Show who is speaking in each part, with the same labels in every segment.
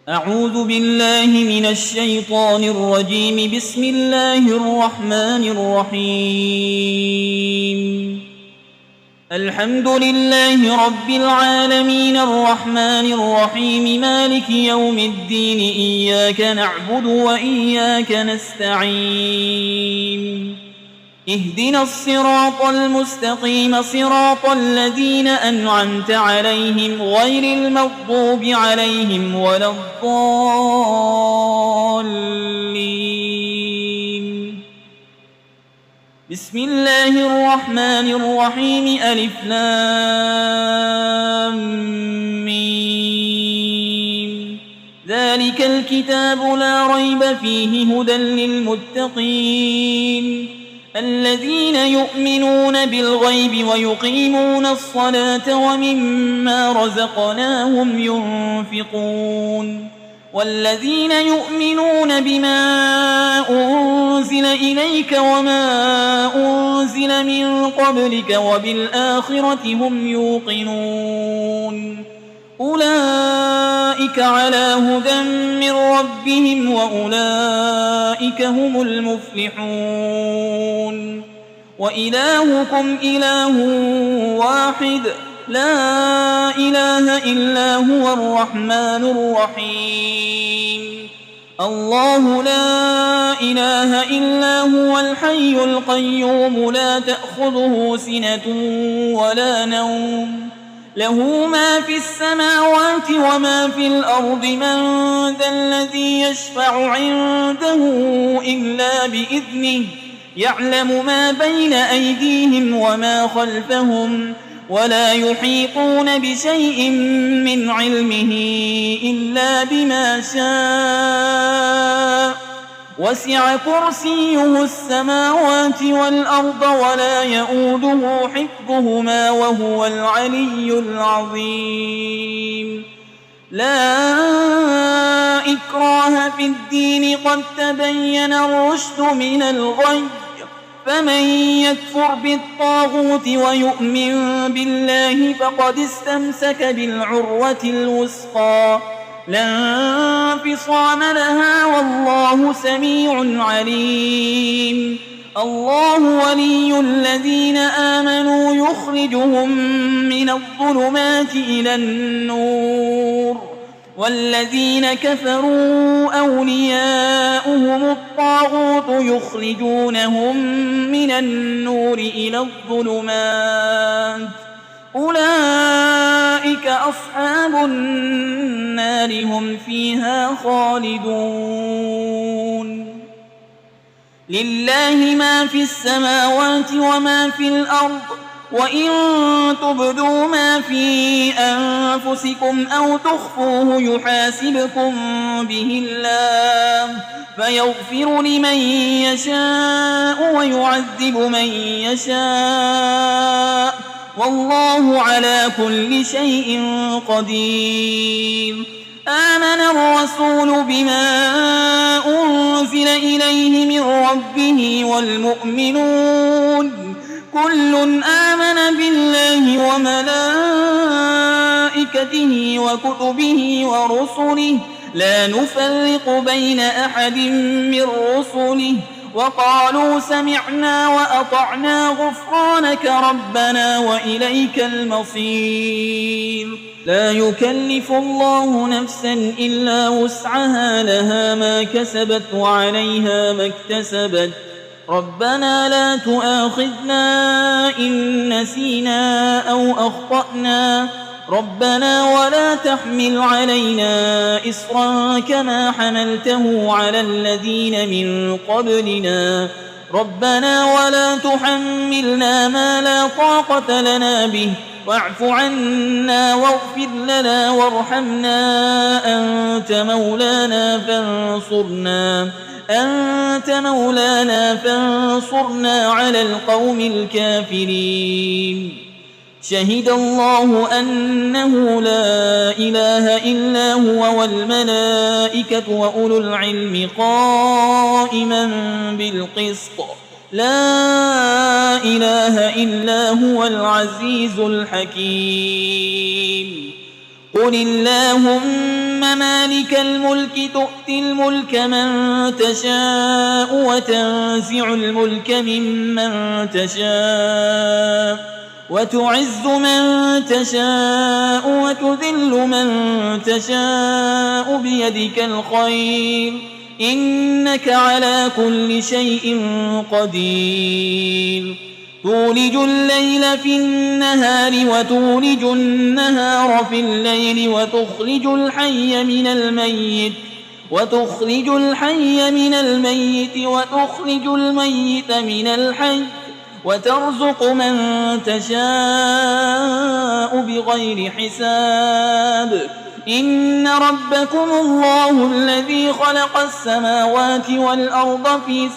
Speaker 1: أعوذ بالله من الشيطان الرجيم. بسم الله الرحمن الرحيم. الحمد لله رب العالمين الرحمن الرحيم مالك يوم الدين. إياك نعبد وإياك نستعين. اهدنا الصراط المستقيم صراط الذين أنعمت عليهم غير المغضوب عليهم ولا الضالين. بسم الله الرحمن الرحيم. ألف لام ميم. ذلك الكتاب لا ريب فيه هدى للمتقين الذين يؤمنون بالغيب ويقيمون الصلاة ومما رزقناهم ينفقون والذين يؤمنون بما أنزل إليك وما أنزل من قبلك وبالآخرة هم يوقنون أولئك على هدى من ربهم وأولئك هم المفلحون. وإلهكم إله واحد لا إله إلا هو الرحمن الرحيم. الله لا إله إلا هو الحي القيوم لا تأخذه سنة ولا نوم له ما في السماوات وما في الأرض. من ذا الذي يشفع عنده إلا بإذنه يعلم ما بين أيديهم وما خلفهم ولا يحيطون بشيء من علمه إلا بما شاء. وسع كرسيه السماوات والأرض ولا يؤوده حفظهما وهو العلي العظيم. لا إكراه في الدين قد تبين الرشد من الغي. فمن يكفر بالطاغوت ويؤمن بالله فقد استمسك بالعروة الوثقى لا انفصام لها والله سميع عليم. الله ولي الذين آمنوا يخرجهم من الظلمات إلى النور والذين كفروا أولياؤهم الطاغوت يخرجونهم من النور إلى الظلمات أولئك أصحاب النار هم فيها خالدون. لله ما في السماوات وما في الأرض وإن تبدوا ما في أنفسكم أو تخفوه يحاسبكم به الله فيغفر لمن يشاء ويعذب من يشاء والله على كل شيء قدير. آمن الرسول بما أنزل إليه من ربه والمؤمنون كل آمن بالله وملائكته وكتبه ورسله لا نفرق بين أحد من رسله وقالوا سمعنا وأطعنا غفرانك ربنا وإليك المصير. لا يكلف الله نفسا إلا وسعها لها ما كسبت وعليها ما اكتسبت. ربنا لا تؤاخذنا إن نسينا أو أخطأنا ربنا ولا تحمل علينا إصرا كما حملته على الذين من قبلنا ربنا ولا تحملنا ما لا طاقة لنا به واعف عنا واغفر لنا وارحمنا أنت مولانا فانصرنا على القوم الكافرين. شهد الله أنه لا إله إلا هو والملائكة وأولو العلم قائما بالقسط لا إله إلا هو العزيز الحكيم. قل اللهم مالك الملك تؤتي الملك من تشاء وتنزع الملك ممن تشاء وتعز من تشاء وتذل من تشاء بيدك الخير إنك على كل شيء قدير تولج الليل في النهار وتولج النهار في الليل وتخرج الحي من الميت وتخرج الميت من الحي وترزق من تشاء بغير حساب إن ربكم الله الذي خلق السماوات والأرض في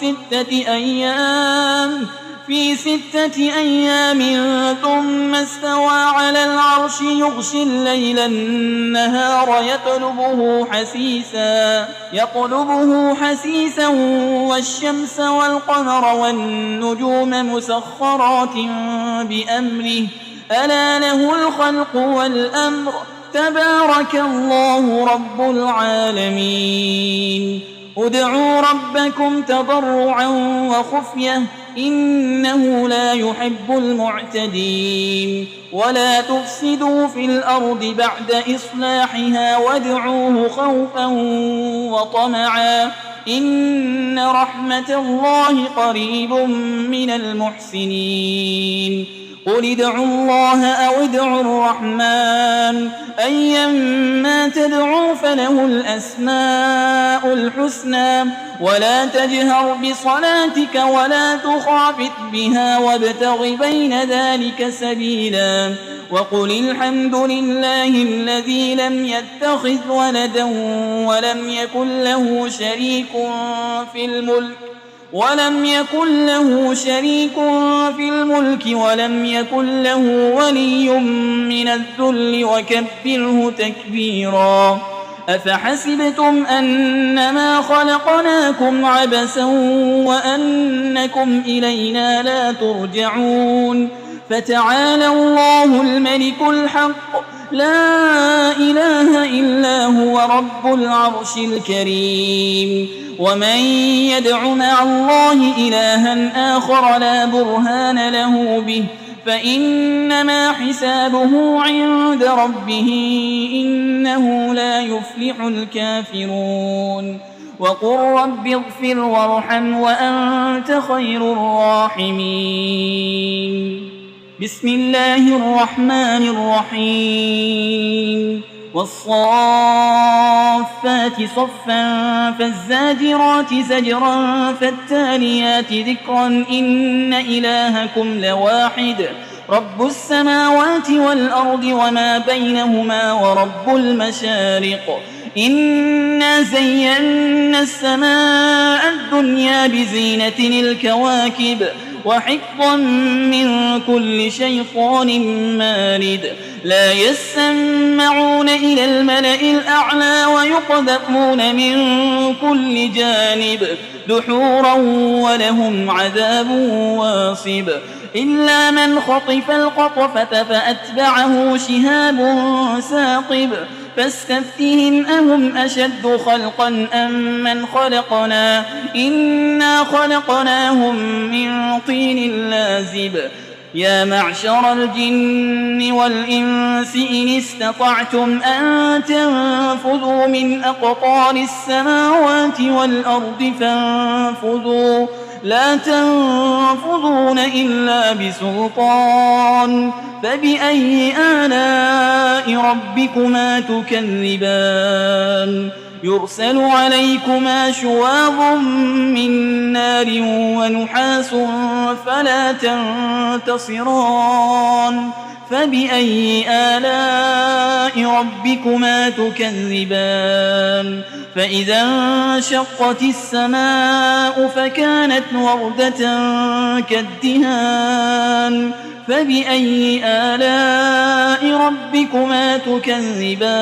Speaker 1: 6 أيام ثم استوى على العرش يغشي الليل النهار يطلبه حسيسا والشمس والقمر والنجوم مسخرات بأمره ألا له الخلق والأمر تبارك الله رب العالمين ادعوا ربكم تضرعا وخفية إنه لا يحب المعتدين ولا تفسدوا في الأرض بعد إصلاحها وادعوه خوفا وطمعا إن رحمة الله قريب من المحسنين قل ادعوا الله أو ادعوا الرحمن أيما تدعوا فله الأسماء الحسنى ولا تجهر بصلاتك ولا تخافت بها وابتغ بين ذلك سبيلا وقل الحمد لله الذي لم يتخذ ولدا ولم يكن له شريك في الملك ولم يكن له ولي من الذل وكبره تكبيرا أفحسبتم أنما خلقناكم عبثا وأنكم إلينا لا ترجعون فتعالى الله الملك الحق لا إله إلا هو رب العرش الكريم ومن يدع مع الله إلها آخر لا برهان له به فإنما حسابه عند ربه إنه لا يفلح الكافرون وقل رب اغفر وارحم وأنت خير الراحمين بسم الله الرحمن الرحيم والصافات صفا فالزاجرات زجرا فالتاليات ذكرا إن إلهكم لواحد رب السماوات والأرض وما بينهما ورب المشارق إنا زينا السماء الدنيا بزينة الكواكب وحفظا من كل شيطان مارد لا يسمعون إلى الملأ الأعلى ويقذفون من كل جانب دحورا ولهم عذاب واصب إلا من خطف القطفة فأتبعه شهاب ثاقب فاستفتهم أهم أشد خلقا أم من خلقنا إنا خلقناهم من طين لازب يا معشر الجن والإنس إن استطعتم أن تنفذوا من أقطار السماوات والأرض فانفذوا لا تنفذون إلا بسلطان فبأي آلاء ربكما تكذبان يرسل عليكما شواظ من نار ونحاس فلا تنتصران فبأي آلاء ربكما تكذبان فإذا انشقت السماء فكانت وردة كالدهان فبأي آلاء ربكما تكذبان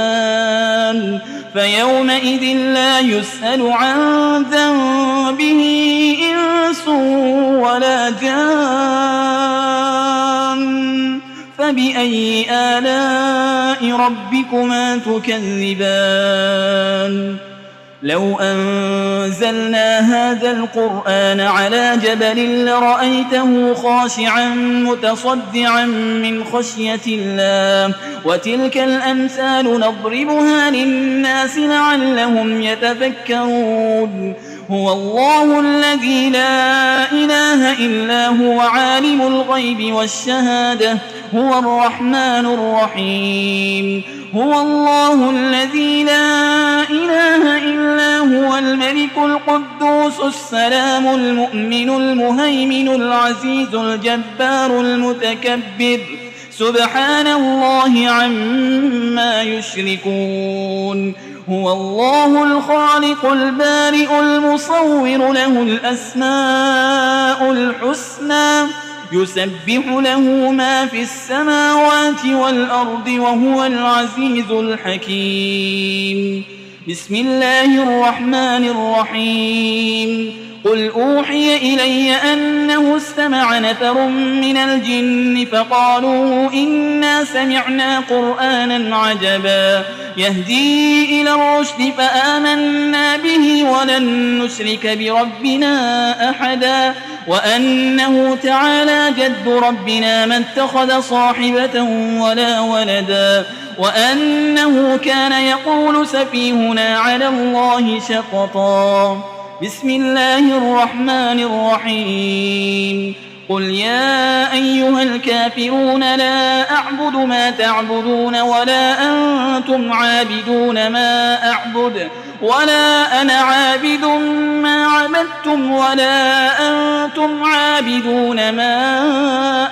Speaker 1: فيومئذ لا يسأل عن ذنبه إنس ولا جان فبأي آلاء ربكما تكذبان لو أنزلنا هذا القرآن على جبل لرأيته خاشعا متصدعا من خشية الله وتلك الأمثال نضربها للناس لعلهم يتفكرون هو الله الذي لا إله إلا هو عالم الغيب والشهادة هو الرحمن الرحيم هو الله الذي لا إله إلا هو الملك القدوس السلام المؤمن المهيمن العزيز الجبار المتكبر سبحان الله عما يشركون هو الله الخالق البارئ المصور له الأسماء الحسنى يسبح له ما في السماوات والأرض وهو العزيز الحكيم بسم الله الرحمن الرحيم قل أوحي إلي أنه استمع نفر من الجن فقالوا إنا سمعنا قرآنا عجبا يهدي إلى الرشد فآمنا به ولن نشرك بربنا أحدا وأنه تعالى جد ربنا ما اتخذ صاحبة ولا ولدا وأنه كان يقول سفيهنا على الله شططا بسم الله الرحمن الرحيم قل يا أيها الكافرون لا أعبد ما تعبدون ولا أنتم عابدون ما أعبد ولا أنا عابد ما عبدتم ولا أنتم عابدون ما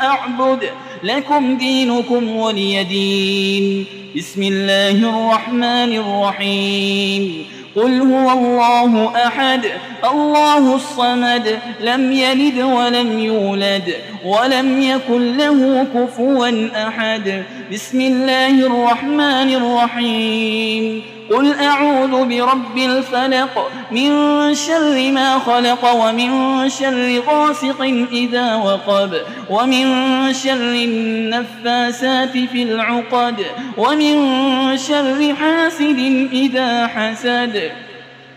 Speaker 1: أعبد لكم دينكم ولي دين بسم الله الرحمن الرحيم قل هو الله أحد الله الصمد لم يلد ولم يولد ولم يكن له كفوا أحد بسم الله الرحمن الرحيم قل أعوذ برب الفلق من شر ما خلق ومن شر غاسق إذا وقب ومن شر النفاسات في العقد ومن شر حاسد إذا حسد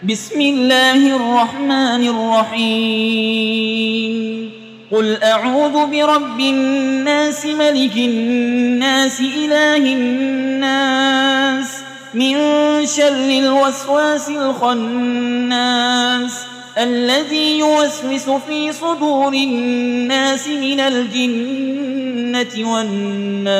Speaker 1: بسم الله الرحمن الرحيم قل أعوذ برب الناس ملك الناس إله الناس من شر الوسواس الخناس الذي يوسوس في صدور الناس من الجنة والناس